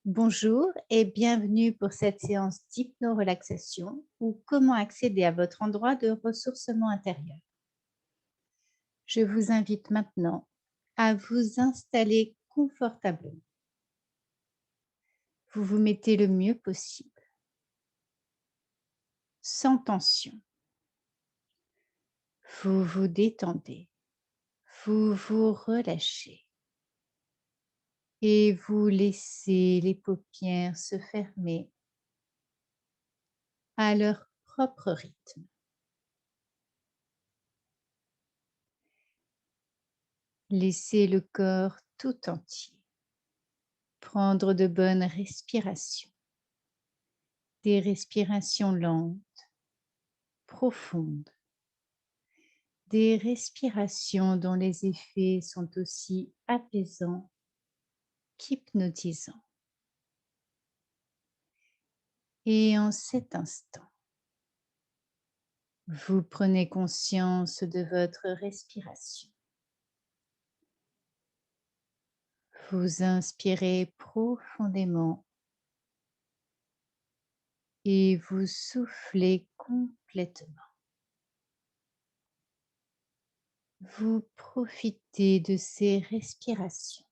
Bonjour et bienvenue pour cette séance d'hypno-relaxation ou comment accéder à votre endroit de ressourcement intérieur. Je vous invite maintenant à vous installer confortablement. Vous vous mettez le mieux possible, sans tension. Vous vous détendez, vous vous relâchez et vous laissez les paupières se fermer à leur propre rythme. Laissez le corps tout entier prendre de bonnes respirations, des respirations lentes, profondes, des respirations dont les effets sont aussi apaisants qu'hypnotisants. Et en cet instant, vous prenez conscience de votre respiration. Vous inspirez profondément et vous soufflez complètement. Vous profitez de ces respirations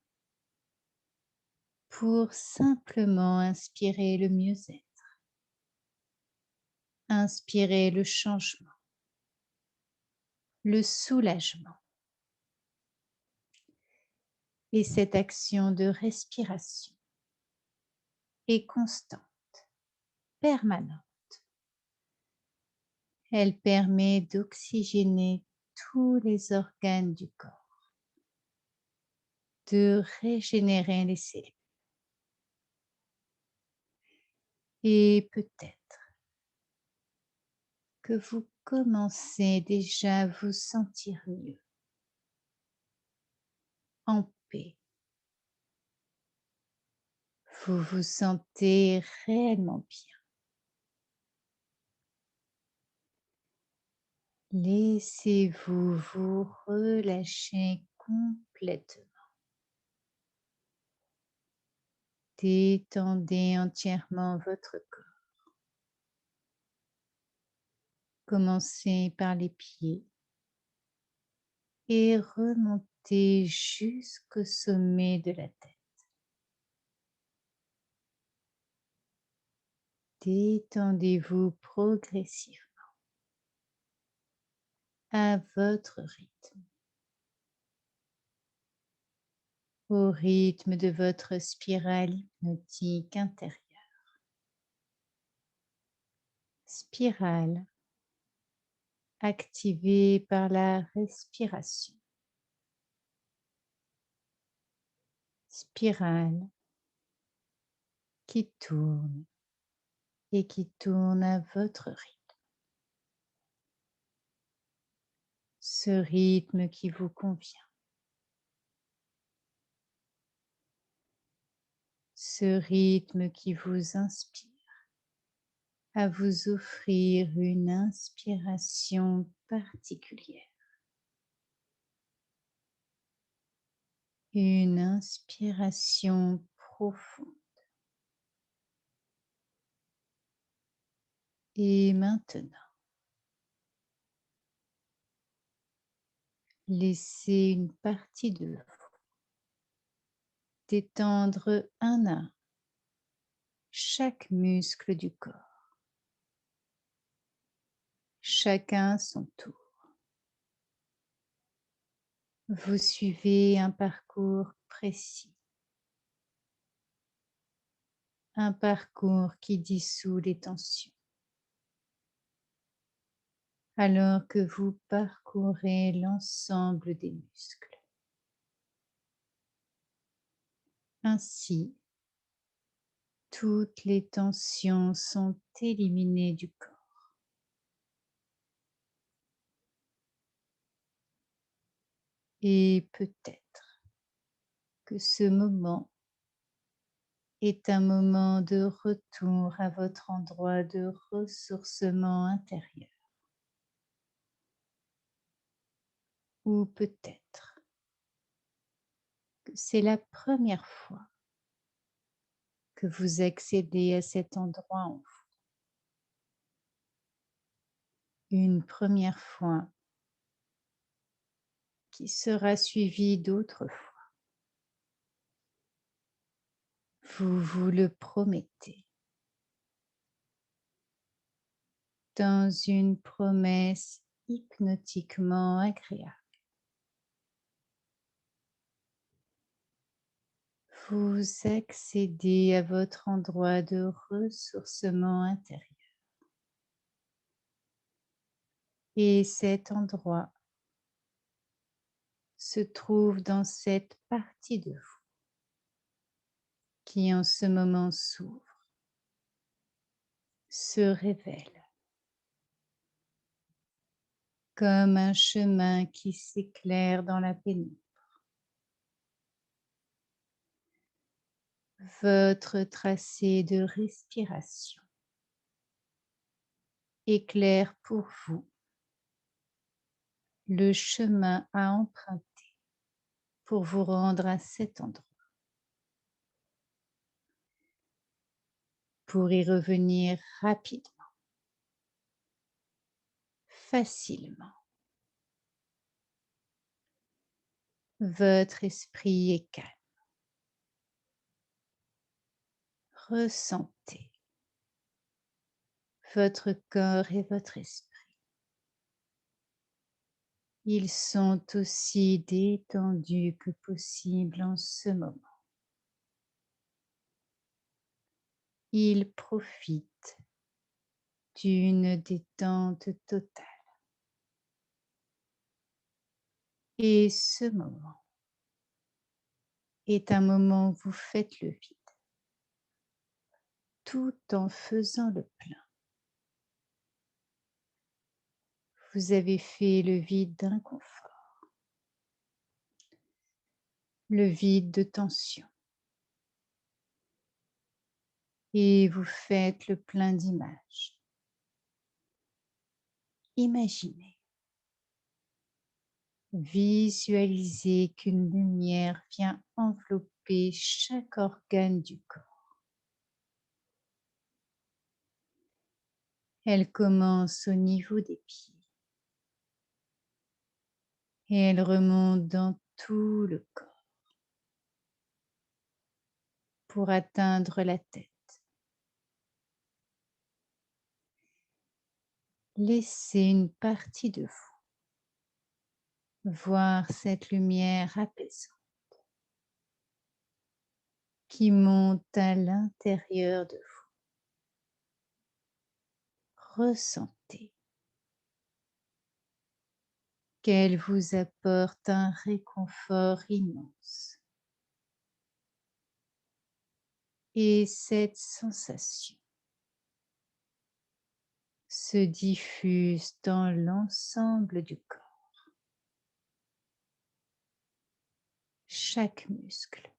pour simplement inspirer le mieux-être, inspirer le changement, le soulagement. Et cette action de respiration est constante, permanente. Elle permet d'oxygéner tous les organes du corps, de régénérer les cellules. Et peut-être que vous commencez déjà à vous sentir mieux, en paix. Vous vous sentez réellement bien. Laissez-vous vous relâcher complètement. Détendez entièrement votre corps. Commencez par les pieds et remontez jusqu'au sommet de la tête. Détendez-vous progressivement à votre rythme, au rythme de votre spirale hypnotique intérieure. Spirale activée par la respiration. Spirale qui tourne et qui tourne à votre rythme. Ce rythme qui vous convient. Ce rythme qui vous inspire à vous offrir une inspiration particulière. Une inspiration profonde. Et maintenant, laissez une partie de vous détendre un à un chaque muscle du corps, chacun à son tour. Vous suivez un parcours précis, un parcours qui dissout les tensions, alors que vous parcourez l'ensemble des muscles. Ainsi, toutes les tensions sont éliminées du corps. Et peut-être que ce moment est un moment de retour à votre endroit de ressourcement intérieur. Ou peut-être que c'est la première fois que vous accédez à cet endroit en vous. Une première fois qui sera suivie d'autres fois. Vous vous le promettez dans une promesse hypnotiquement agréable. Vous accédez à votre endroit de ressourcement intérieur. Et cet endroit se trouve dans cette partie de vous qui en ce moment s'ouvre, se révèle comme un chemin qui s'éclaire dans la pénombre. Votre tracé de respiration éclaire pour vous le chemin à emprunter pour vous rendre à cet endroit. Pour y revenir rapidement, facilement. Votre esprit est calme. Ressentez votre corps et votre esprit. Ils sont aussi détendus que possible en ce moment. Ils profitent d'une détente totale. Et ce moment est un moment où vous faites le vide, tout en faisant le plein. Vous avez fait le vide d'inconfort, le vide de tension, et vous faites le plein d'images. Imaginez, visualisez qu'une lumière vient envelopper chaque organe du corps. Elle commence au niveau des pieds et elle remonte dans tout le corps pour atteindre la tête. Laissez une partie de vous voir cette lumière apaisante qui monte à l'intérieur de vous. Ressentez qu'elle vous apporte un réconfort immense. Et cette sensation se diffuse dans l'ensemble du corps. Chaque muscle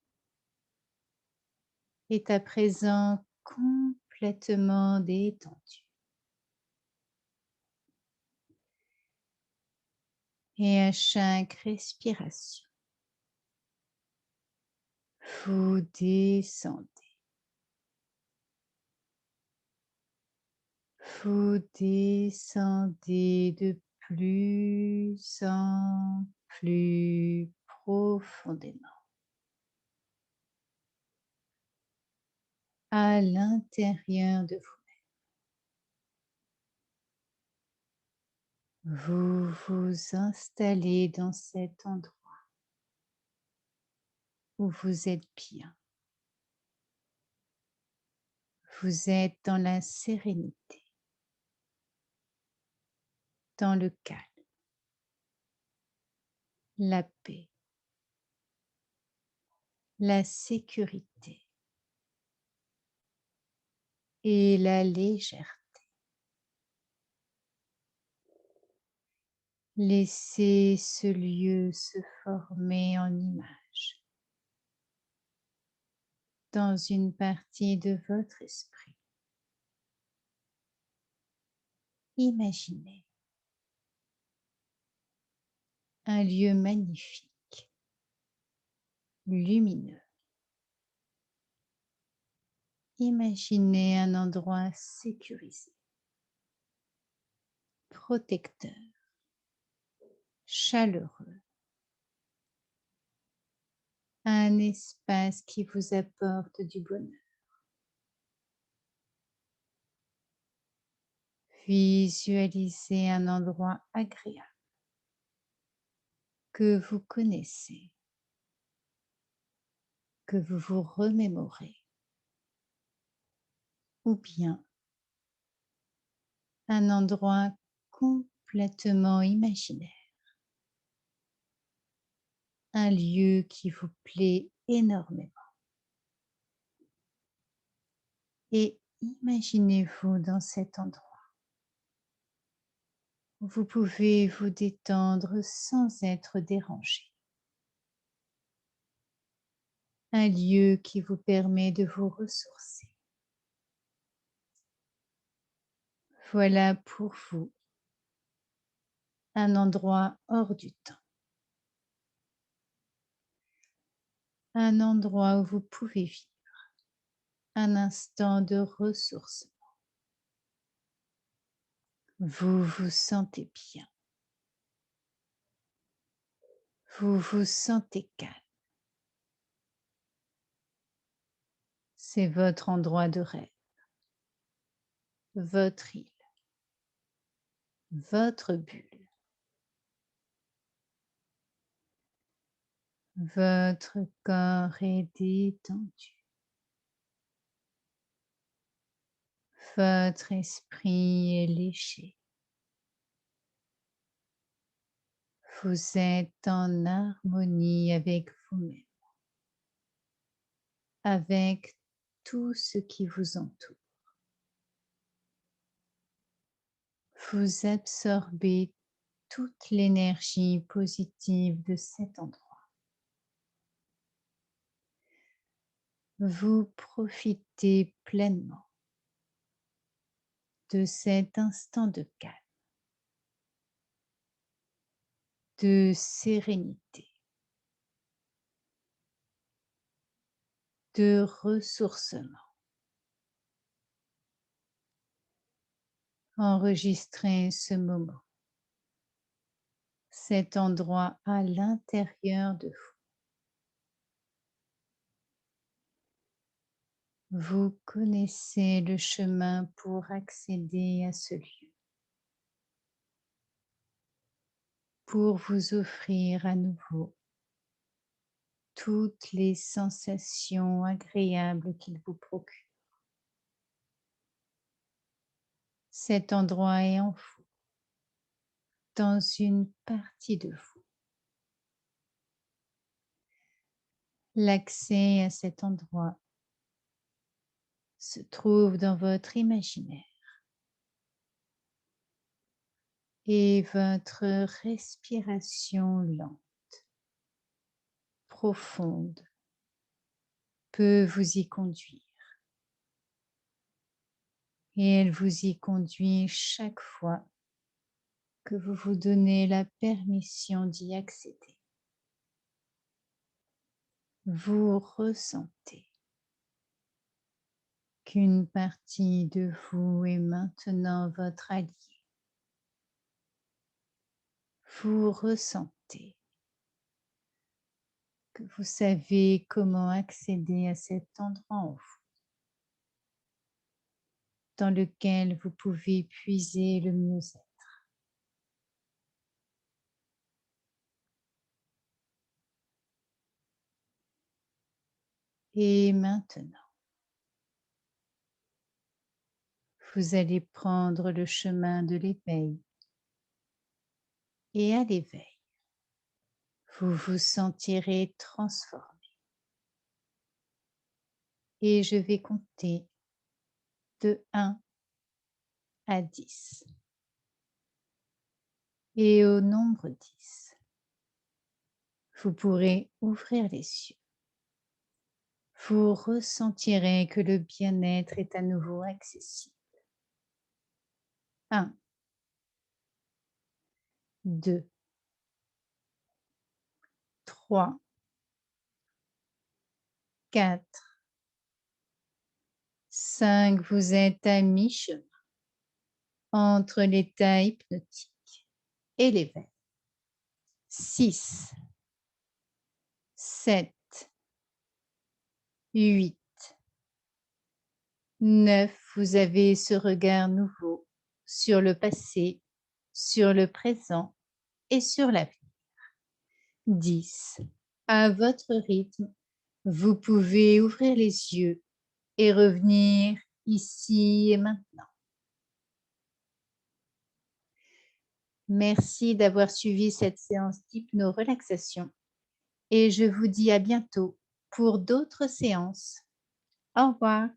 est à présent complètement détendu. Et à chaque respiration, vous descendez. Vous descendez de plus en plus profondément à l'intérieur de vous. Vous vous installez dans cet endroit où vous êtes bien. Vous êtes dans la sérénité, dans le calme, la paix, la sécurité et la légèreté. Laissez ce lieu se former en image dans une partie de votre esprit. Imaginez un lieu magnifique, lumineux, Imaginez un endroit sécurisé, protecteur, chaleureux, un espace qui vous apporte du bonheur. Visualisez un endroit agréable que vous connaissez, que vous vous remémorez, ou bien un endroit complètement imaginaire, un lieu qui vous plaît énormément. Et imaginez-vous dans cet endroit. Vous pouvez vous détendre sans être dérangé. Un lieu qui vous permet de vous ressourcer. Voilà pour vous un endroit hors du temps. Un endroit où vous pouvez vivre un instant de ressourcement. Vous vous sentez bien. Vous vous sentez calme. C'est votre endroit de rêve, votre île, votre bulle. Votre corps est détendu. Votre esprit est léger. Vous êtes en harmonie avec vous-même, avec tout ce qui vous entoure. Vous absorbez toute l'énergie positive de cet endroit. Vous profitez pleinement de cet instant de calme, de sérénité, de ressourcement. Enregistrez ce moment, cet endroit à l'intérieur de vous. Vous connaissez le chemin pour accéder à ce lieu, pour vous offrir à nouveau toutes les sensations agréables qu'il vous procure. Cet endroit est en vous, dans une partie de vous. L'accès à cet endroit se trouve dans votre imaginaire et votre respiration lente, profonde, peut vous y conduire. Et elle vous y conduit chaque fois que vous vous donnez la permission d'y accéder. Vous ressentez qu'une partie de vous est maintenant votre allié. Vous ressentez que vous savez comment accéder à cet endroit en vous, dans lequel vous pouvez puiser le mieux-être. Et maintenant, vous allez prendre le chemin de l'éveil. Et à l'éveil, vous vous sentirez transformé. Et je vais compter de 1 à 10. Et au nombre 10, vous pourrez ouvrir les yeux. Vous ressentirez que le bien-être est à nouveau accessible. 1, 2, 3, 4, 5, vous êtes à mi-chemin entre l'état hypnotique et l'éveil. 6, 7, 8, 9, vous avez ce regard nouveau sur le passé, sur le présent et sur l'avenir. 10, à votre rythme, vous pouvez ouvrir les yeux et revenir ici et maintenant. Merci d'avoir suivi cette séance d'hypno-relaxation et je vous dis à bientôt pour d'autres séances. Au revoir.